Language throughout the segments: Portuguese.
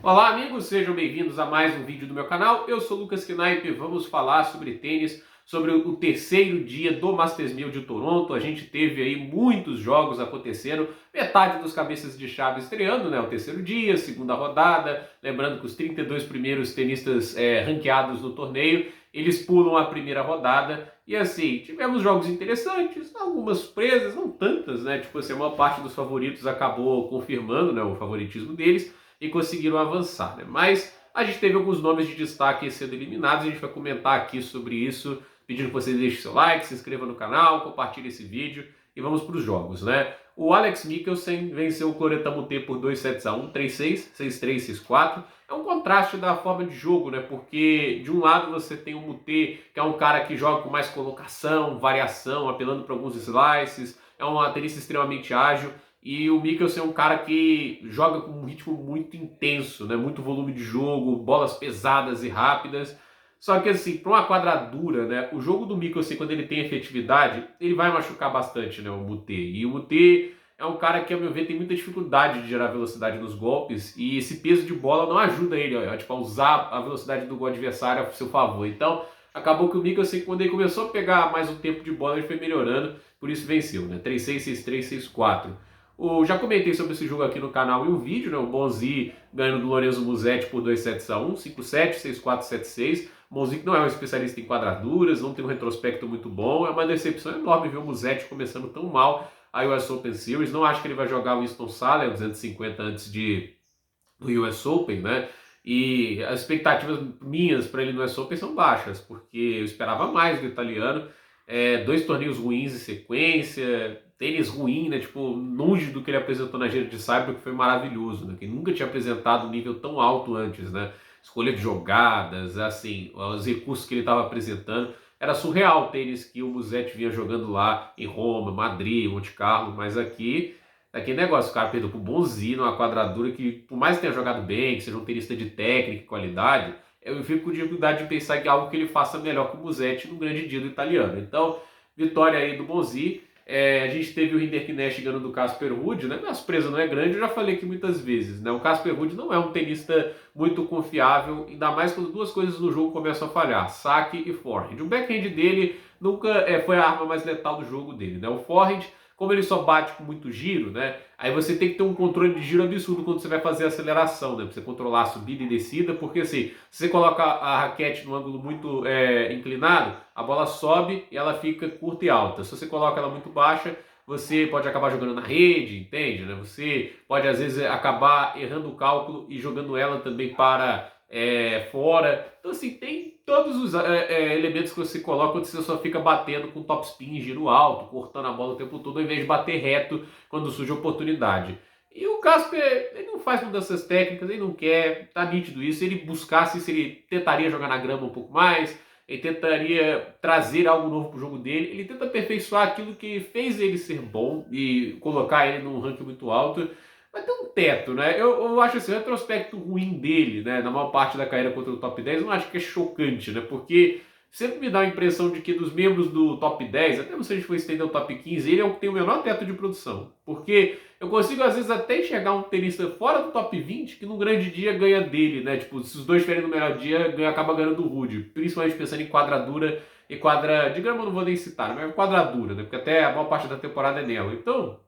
Olá amigos, sejam bem-vindos a mais um vídeo do meu canal. Eu sou Lucas Knaip e vamos falar sobre tênis, sobre o terceiro dia do Masters 1000 de Toronto. A gente teve aí muitos jogos acontecendo, metade dos cabeças de chave estreando, né? O terceiro dia, segunda rodada. Lembrando que os 32 primeiros tenistas ranqueados no torneio, eles pulam a primeira rodada. E assim, tivemos jogos interessantes, algumas surpresas, não tantas, né? Tipo assim, a maior parte dos favoritos acabou confirmando, né, o favoritismo deles e conseguiram avançar, né? Mas a gente teve alguns nomes de destaque sendo eliminados, a gente vai comentar aqui sobre isso, pedindo que vocês deixem seu like, se inscreva no canal, compartilhe esse vídeo e vamos para os jogos, né? O Alex Michelsen venceu o Cloreta Moutet por 2 sets a 1, 3-6, 6-3, 6-4. É um contraste da forma de jogo, né? Porque de um lado você tem o Moutet, que é um cara que joga com mais colocação, variação, apelando para alguns slices, é um tenista extremamente ágil. E o Michelsen é um cara que joga com um ritmo muito intenso, né? Muito volume de jogo, bolas pesadas e rápidas. Só que assim, para uma quadradura, né? O jogo do Michelsen, quando ele tem efetividade, ele vai machucar bastante, né? O Moutet. E o Moutet é um cara que, a meu ver, tem muita dificuldade de gerar velocidade nos golpes. E esse peso de bola não ajuda ele, ó, tipo, a usar a velocidade do adversário a seu favor. Então, acabou que o Michelsen, quando ele começou a pegar mais o tempo de bola, ele foi melhorando. Por isso venceu, né? 3-6, 6-3, 6-4. Já comentei sobre esse jogo aqui no canal em um vídeo, né? O Bonzi ganhando do Lorenzo Musetti por 2 sets a 1, 5-7, 6-4, 7-6. O Bonzi que não é um especialista em quadraduras, não tem um retrospecto muito bom. É uma decepção enorme ver o Musetti começando tão mal a US Open Series. Não acho que ele vai jogar o Winston Salem, 250 antes do US Open, né? E as expectativas minhas para ele no US Open são baixas, porque eu esperava mais do italiano. Dois torneios ruins em sequência, tênis ruim, né? Tipo, longe do que ele apresentou na Gira de Saibro, que foi maravilhoso, né? Que nunca tinha apresentado um nível tão alto antes, né? Escolha de jogadas, assim, os recursos que ele estava apresentando. Era surreal o tênis que o Musetti vinha jogando lá em Roma, Madrid, Monte Carlo, mas aqui é aquele negócio, o cara perdeu pro Bonzi numa quadradura que, por mais que tenha jogado bem, que seja um tenista de técnica e qualidade, eu fico com dificuldade de pensar que algo que ele faça melhor que o Musetti no grande dia do italiano. Então, vitória aí do Bonzi. A gente teve o Rinderknecht ganhando do Casper Ruud, né? A surpresa não é grande, eu já falei aqui muitas vezes, né? O Casper Ruud não é um tenista muito confiável, ainda mais quando duas coisas no jogo começam a falhar, saque e forehand. O backhand dele nunca foi a arma mais letal do jogo dele, né? O forehand, como ele só bate com muito giro, né? Aí você tem que ter um controle de giro absurdo quando você vai fazer a aceleração, né? Pra você controlar a subida e descida, porque assim, se você coloca a raquete num ângulo muito inclinado, a bola sobe e ela fica curta e alta. Se você coloca ela muito baixa, você pode acabar jogando na rede, entende? Né? Você pode às vezes acabar errando o cálculo e jogando ela também para fora. Então assim, tem todos os elementos que você coloca quando você só fica batendo com topspin, giro alto, cortando a bola o tempo todo, ao invés de bater reto quando surge a oportunidade. E o Casper, ele não faz mudanças técnicas, ele não quer, tá nítido isso. Se ele buscasse, se ele tentaria jogar na grama um pouco mais, ele tentaria trazer algo novo pro jogo dele, ele tenta aperfeiçoar aquilo que fez ele ser bom e colocar ele num ranking muito alto, mas tem um teto, né? Eu acho assim, o retrospecto ruim dele, né, na maior parte da carreira contra o top 10, eu não acho que é chocante, né? Porque sempre me dá a impressão de que dos membros do top 10, até se a gente for estender o top 15, ele é o que tem o menor teto de produção. Porque eu consigo, às vezes, até enxergar um tenista fora do top 20 que num grande dia ganha dele, né? Tipo, se os dois estiverem no melhor dia, acaba ganhando do Ruud. Principalmente pensando em quadradura e quadra... De grama eu não vou nem citar, mas é quadradura, né? Porque até a maior parte da temporada é nela. Então,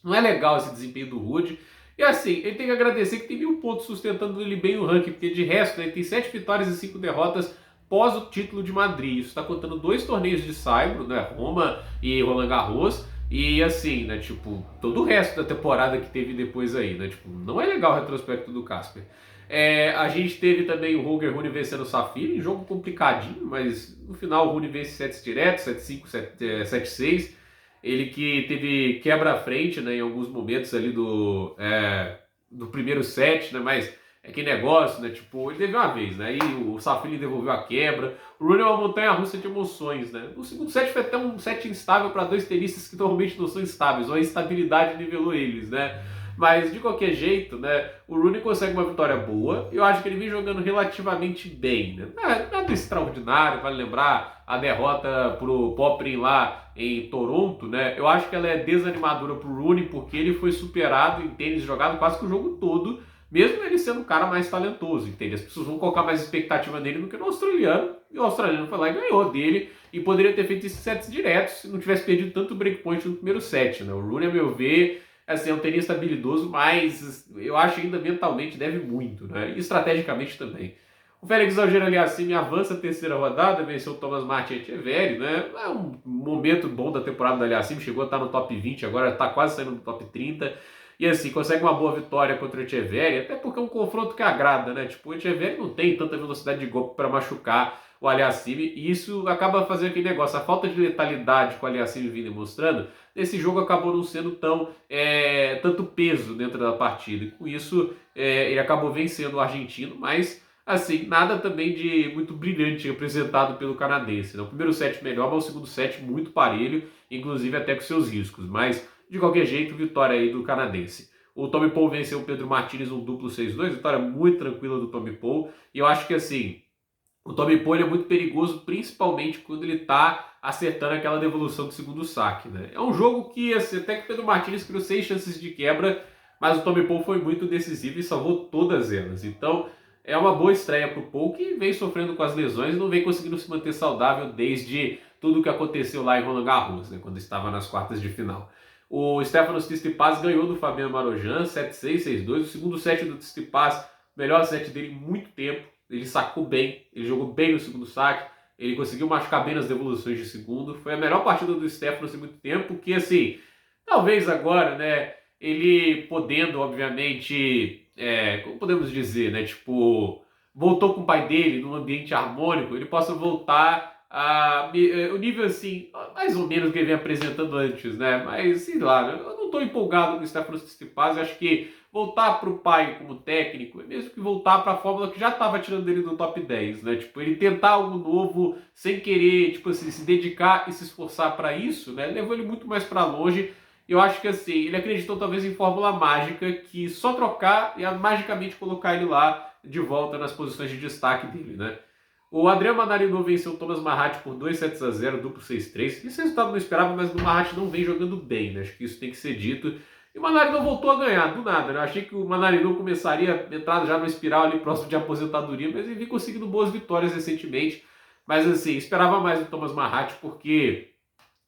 não é legal esse desempenho do Ruud. E assim, ele tem que agradecer que tem 1000 pontos sustentando ele bem no ranking, porque de resto, né, ele tem 7 vitórias e 5 derrotas pós o título de Madrid. Isso está contando 2 torneios de saibro, né, Roma e Roland Garros. E assim, né, tipo, todo o resto da temporada que teve depois aí, né, tipo, não é legal o retrospecto do Casper. A gente teve também o Holger Rune vencendo o Safira, em jogo complicadinho, mas no final o Rune vence sets diretos, 7-5, 7-6. Ele que teve quebra-frente, né, em alguns momentos ali do primeiro set, né, mas é que negócio, né, tipo, ele teve uma vez, né, aí o Safiri devolveu a quebra, o Rune é uma montanha-russa de emoções, né, o segundo set foi até um set instável para dois tenistas que normalmente não são estáveis, a instabilidade nivelou eles, né, mas de qualquer jeito, né, o Rune consegue uma vitória boa, eu acho que ele vem jogando relativamente bem, né, nada extraordinário, vale lembrar a derrota pro Poprin lá em Toronto, né, eu acho que ela é desanimadora pro Rune, porque ele foi superado em tênis jogado quase que o jogo todo, mesmo ele sendo um cara mais talentoso, entende? As pessoas vão colocar mais expectativa nele do que no australiano, e o australiano foi lá e ganhou dele, e poderia ter feito esses sets diretos se não tivesse perdido tanto breakpoint no primeiro set, né? O Rune, a meu ver, assim, é um tenista habilidoso, mas eu acho que ainda mentalmente deve muito, né? E estrategicamente também. O Félix Auger-Aliassime avança a terceira rodada, venceu o Thomas Martin Etcheverry, né? É um momento bom da temporada do Aliassime, chegou a estar no top 20, agora está quase saindo do top 30. E assim, consegue uma boa vitória contra o Etcheverry, até porque é um confronto que agrada, né? Tipo, o Etcheverry não tem tanta velocidade de golpe para machucar o Aliassime, e isso acaba fazendo aquele negócio, a falta de letalidade que o Aliassime vinha demonstrando, nesse jogo acabou não sendo tanto peso dentro da partida. E com isso, ele acabou vencendo o argentino, mas assim, nada também de muito brilhante apresentado pelo canadense. Né? O primeiro set melhor, mas o segundo set muito parelho, inclusive até com seus riscos. Mas, de qualquer jeito, vitória aí do canadense. O Tommy Paul venceu o Pedro Martínez um duplo 6-2, vitória muito tranquila do Tommy Paul. E eu acho que assim, o Tommy Paul é muito perigoso, principalmente quando ele está acertando aquela devolução do segundo saque. Né? É um jogo que, assim, até que o Pedro Martínez criou 6 chances de quebra, mas o Tommy Paul foi muito decisivo e salvou todas elas. Então, é uma boa estreia para o Paul, que vem sofrendo com as lesões e não vem conseguindo se manter saudável desde tudo o que aconteceu lá em Roland Garros, né, quando estava nas quartas de final. O Stefanos Tsitsipas ganhou do Fabiano Marozsan, 7-6, 6-2. O segundo set do Tsitsipas, melhor set dele em muito tempo. Ele sacou bem, ele jogou bem no segundo saque, ele conseguiu machucar bem nas devoluções de segundo. Foi a melhor partida do Stefanos em muito tempo, que assim, talvez agora, né, ele podendo, obviamente, como podemos dizer, né? Tipo, voltou com o pai dele num ambiente harmônico, ele possa voltar o nível assim, mais ou menos que ele vem apresentando antes, né? Mas sei lá, né? Eu não estou empolgado com o Stefanos Tsitsipas, eu acho que voltar para o pai como técnico é mesmo que voltar para a fórmula que já estava tirando ele do top 10, né? Tipo, ele tentar algo novo sem querer, tipo assim, se dedicar e se esforçar para isso, né? Levou ele muito mais para longe. Eu acho que assim, ele acreditou talvez em fórmula mágica, que só trocar e magicamente colocar ele lá de volta nas posições de destaque dele, né? O Adriano Manarino venceu o Thomas Mahat por 2-0, duplo 6-3. Esse resultado não esperava, mas o Mahat não vem jogando bem, né? Acho que isso tem que ser dito. E o Manarino voltou a ganhar, do nada, né? Eu achei que o Manarino começaria a entrar já no espiral ali próximo de aposentadoria, mas ele vem conseguindo boas vitórias recentemente. Mas assim, esperava mais do Thomas Mahat, porque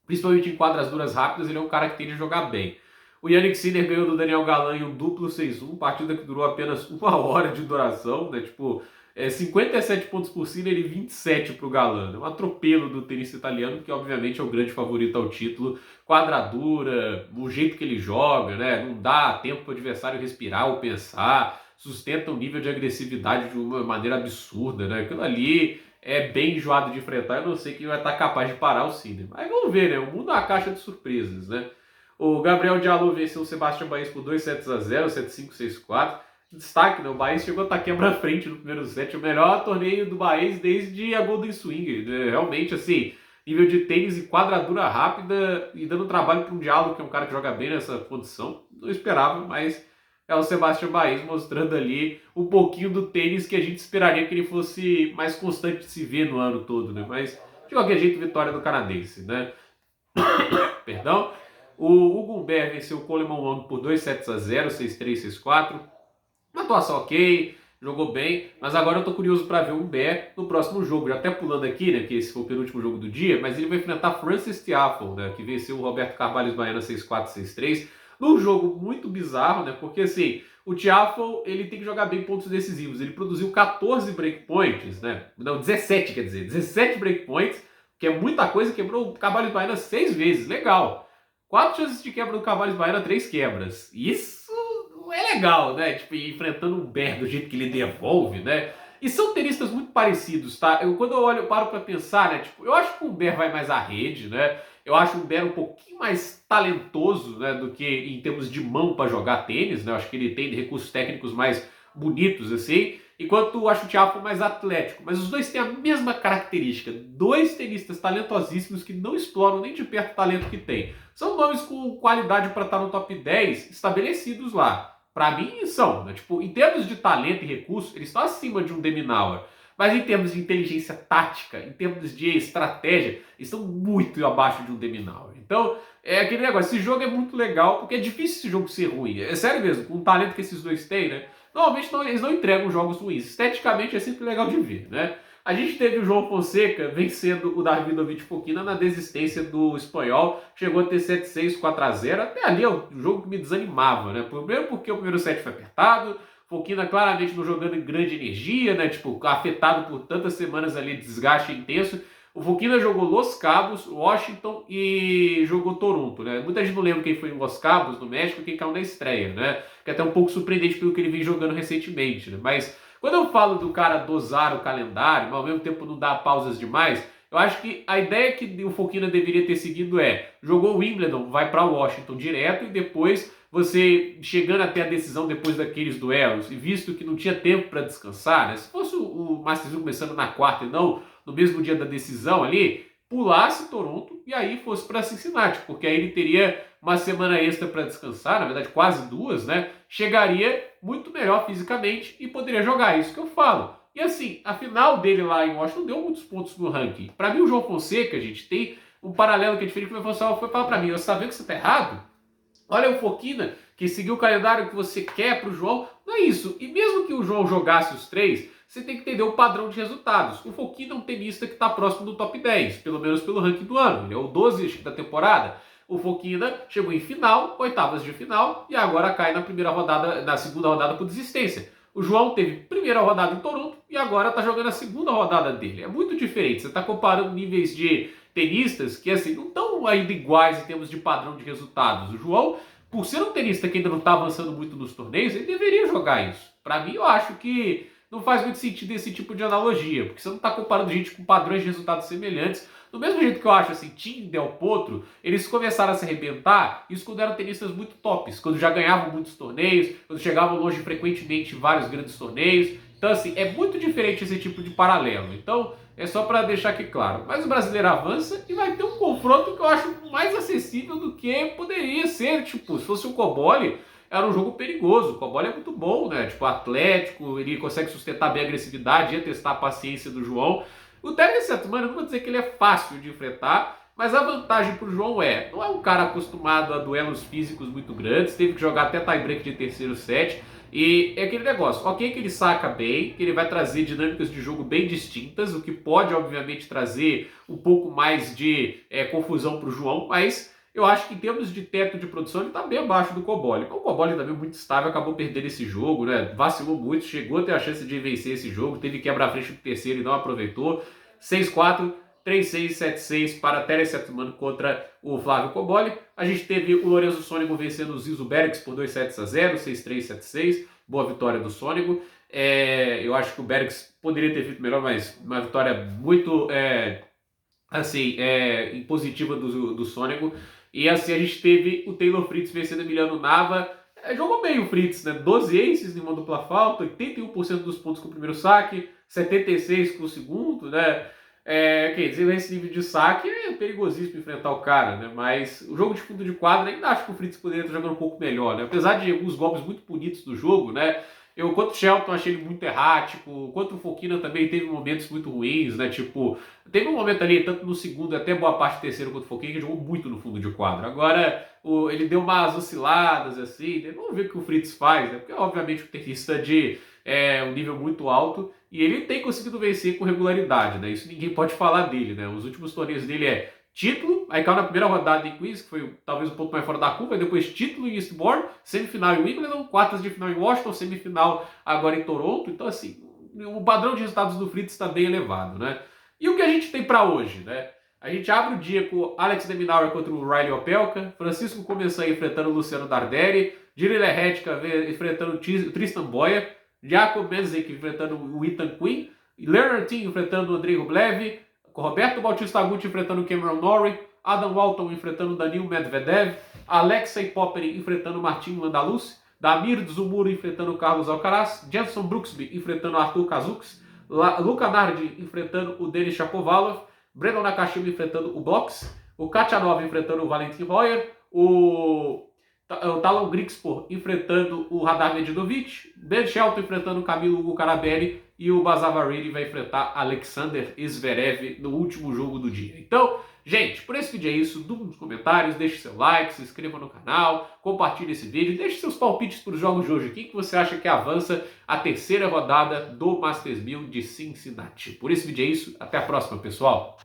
principalmente em quadras duras rápidas, ele é um cara que tende a jogar bem. O Yannick Sinner ganhou do Daniel Galan em um duplo 6-1, partida que durou apenas 1 hora de duração, né? Tipo, 57 pontos por Sinner e 27 para o Galan. É um atropelo do tenista italiano, que obviamente é o grande favorito ao título. Quadradura, o jeito que ele joga, né? Não dá tempo para o adversário respirar ou pensar, sustenta um nível de agressividade de uma maneira absurda, né? Aquilo ali é bem enjoado de enfrentar. Eu não sei quem vai estar capaz de parar o Sinner. Mas vamos ver, né? O mundo é uma caixa de surpresas, né? O Gabriel Diallo venceu o Sebastião Baez por 2-0, 7-5, 6-4. Destaque, né? O Baez chegou a estar quebra-frente no primeiro set. O melhor torneio do Baez desde a Golden Swing. Né? Realmente, assim, nível de tênis e quadradura rápida e dando trabalho para um Diallo, que é um cara que joga bem nessa condição. Não esperava, mas é o Sebastião Baez mostrando ali um pouquinho do tênis que a gente esperaria que ele fosse mais constante de se ver no ano todo, né? Mas, de qualquer jeito, vitória do canadense, né? Perdão. O Hugo Humbert venceu o Coleman Wong por 2-0, 6-3, 6-4. Uma atuação ok, jogou bem, mas agora eu tô curioso para ver o Humbert no próximo jogo. Já até pulando aqui, né, que esse foi o penúltimo jogo do dia, mas ele vai enfrentar Francis Tiafoe, né, que venceu o Roberto Carvalho Baiana 6-4, 6-3. Num jogo muito bizarro, né, porque assim, o Tiafoe, ele tem que jogar bem pontos decisivos. Ele produziu 14 breakpoints, né, não, 17 quer dizer, 17 breakpoints, que é muita coisa, quebrou o Carvalho Baiana 6 vezes, legal. 4 chances de quebra do Carvalho Baiana, 3 quebras. Isso não é legal, né? Tipo, enfrentando um Humbert do jeito que ele devolve, né? E são tenistas muito parecidos, tá? Quando eu olho, eu paro pra pensar, né? Tipo, eu acho que o Humbert vai mais à rede, né? Eu acho o Humbert um pouquinho mais talentoso, né? Do que em termos de mão para jogar tênis, né? Eu acho que ele tem recursos técnicos mais bonitos, assim. Enquanto eu acho o Tiafoe mais atlético. Mas os dois têm a mesma característica. Dois tenistas talentosíssimos que não exploram nem de perto o talento que tem. São nomes com qualidade para estar no top 10 estabelecidos lá. Para mim, são. Né? Tipo, em termos de talento e recurso, eles estão acima de um Deminauer. Mas em termos de inteligência tática, em termos de estratégia, eles estão muito abaixo de um Deminauer. Então, é aquele negócio. Esse jogo é muito legal, porque é difícil esse jogo ser ruim. É sério mesmo, com o talento que esses dois têm, né? Normalmente eles não entregam jogos ruins. Esteticamente é sempre legal de ver, né? A gente teve o João Fonseca vencendo o Davidovic Fokina na desistência do espanhol. Chegou a ter 7-6, 4-0. Até ali é um jogo que me desanimava, né? Primeiro porque o primeiro set foi apertado. Fokina claramente não jogando em grande energia, né? Tipo, afetado por tantas semanas ali de desgaste intenso. O Fokina jogou Los Cabos, Washington e jogou Toronto, né? Muita gente não lembra quem foi em Los Cabos, no México, quem caiu na estreia, né? Que é até um pouco surpreendente pelo que ele vem jogando recentemente, né? Mas quando eu falo do cara dosar o calendário, mas ao mesmo tempo não dar pausas demais, eu acho que a ideia que o Fokina deveria ter seguido é: jogou o Wimbledon, vai para Washington direto e depois você chegando até a decisão depois daqueles duelos, e visto que não tinha tempo para descansar, né? Se fosse o Masters 1 começando na quarta e não no mesmo dia da decisão ali, pulasse Toronto e aí fosse para Cincinnati, porque aí ele teria uma semana extra para descansar, na verdade quase duas, né? Chegaria muito melhor fisicamente e poderia jogar, isso que eu falo. E assim, a final dele lá em Washington deu muitos pontos no ranking. Para mim, o João Fonseca, gente, tem um paralelo que é diferente, que foi falar para mim: você tá vendo que você tá errado? Olha o Fokina, que seguiu o calendário que você quer para o João. Não é isso. E mesmo que o João jogasse os três, você tem que entender o padrão de resultados. O Fokina é um tenista que está próximo do top 10, pelo menos pelo ranking do ano. Ele é o 12 da temporada. O Fokina chegou em final, oitavas de final, e agora cai na primeira rodada, na segunda rodada por desistência. O João teve primeira rodada em Toronto e agora está jogando a segunda rodada dele. É muito diferente. Você está comparando níveis de tenistas que assim não estão ainda iguais em termos de padrão de resultados. O João, por ser um tenista que ainda não está avançando muito nos torneios, ele deveria jogar isso. Para mim, eu acho que não faz muito sentido esse tipo de analogia, porque você não está comparando gente com padrões de resultados semelhantes. Do mesmo jeito que eu acho assim, Thiem e Del Potro, eles começaram a se arrebentar, isso quando eram tenistas muito tops, quando já ganhavam muitos torneios, quando chegavam longe frequentemente em vários grandes torneios. Então assim, é muito diferente esse tipo de paralelo. Então, é só para deixar aqui claro. Mas o brasileiro avança e vai ter um confronto que eu acho mais acessível do que poderia ser. Tipo, se fosse o Cobolli, era um jogo perigoso. O Cobolli é muito bom, né? Tipo, atlético, ele consegue sustentar bem a agressividade, ia testar a paciência do João. O Tele Santana, eu não vou dizer que ele é fácil de enfrentar, mas a vantagem pro João não é um cara acostumado a duelos físicos muito grandes, teve que jogar até tie-break de terceiro set, e é aquele negócio, ok que ele saca bem, que ele vai trazer dinâmicas de jogo bem distintas, o que pode obviamente trazer um pouco mais de confusão pro João, mas eu acho que em termos de teto de produção ele está bem abaixo do Cobolli. O Cobolli também é muito estável, acabou perdendo esse jogo, né? Vacilou muito, chegou a ter a chance de vencer esse jogo, teve quebra a frente do terceiro e não aproveitou. 6-4, 3-6, 7-6 para Teres Setman contra o Flávio Cobolli. A gente teve o Lorenzo Sônego vencendo o Zizo Bergs por 2-7-0, 6-3, 7-6. Boa vitória do Sônego. Eu acho que o Bergs poderia ter feito melhor, mas uma vitória muito impositiva do Sônego. E assim a gente teve o Taylor Fritz vencendo Emiliano Nava. Jogou bem o Fritz, né? 12 aces em uma dupla falta, 81% dos pontos com o primeiro saque, 76% com o segundo, né? Quer dizer, nesse nível de saque é perigosíssimo enfrentar o cara, né? Mas o jogo de fundo de quadra, ainda acho que o Fritz poderia estar jogando um pouco melhor, né? Apesar de alguns golpes muito bonitos do jogo, né? Quanto o Shelton achei ele muito errático, quanto o Fokina também teve momentos muito ruins, né? Tipo, teve um momento ali, tanto no segundo até boa parte do terceiro quanto o Fokina, que jogou muito no fundo de quadra. Agora, ele deu umas osciladas, assim, né? Vamos ver o que o Fritz faz, né? Porque, obviamente, o tenista de um nível muito alto e ele tem conseguido vencer com regularidade, né? Isso ninguém pode falar dele, né? Os últimos torneios dele título, aí caiu na primeira rodada em Queens, que foi talvez um pouco mais fora da curva, e depois título em Eastbourne, semifinal em Wimbledon, quartas de final em Washington, semifinal agora em Toronto. Então, assim, o padrão de resultados do Fritz está bem elevado, né? E o que a gente tem para hoje, né? A gente abre o dia com Alex de Minaur contra o Riley Opelka, Francisco Começan enfrentando o Luciano Darderi, Jiri Lehetka enfrentando o Tristan Boyer, Jacob Menzek enfrentando o Ethan Quinn, Leonard Thiem enfrentando o Andrei Rublev, Roberto Bautista Agut enfrentando Cameron Norrie, Adam Walton enfrentando Daniil Medvedev, Alexei Popyrin enfrentando Martin Landalus, Damir Dzumhur enfrentando Carlos Alcaraz, Jenson Brooksby enfrentando Arthur Kazuks, Luka Nardi enfrentando o Denis Shapovalov, Brandon Nakashima enfrentando o Box, o Kachanov enfrentando o Valentin Royer, o o Talon Grigspor enfrentando o Radar Medinovic, Ben Shelton enfrentando o Camilo Hugo Carabelli e o Bazavariri vai enfrentar Alexander Zverev no último jogo do dia. Então, gente, por esse vídeo é isso. Dúvida nos comentários, deixe seu like, se inscreva no canal, compartilhe esse vídeo, deixe seus palpites para os jogos de hoje. Quem que você acha que avança a terceira rodada do Masters 1000 de Cincinnati? Por esse vídeo é isso. Até a próxima, pessoal.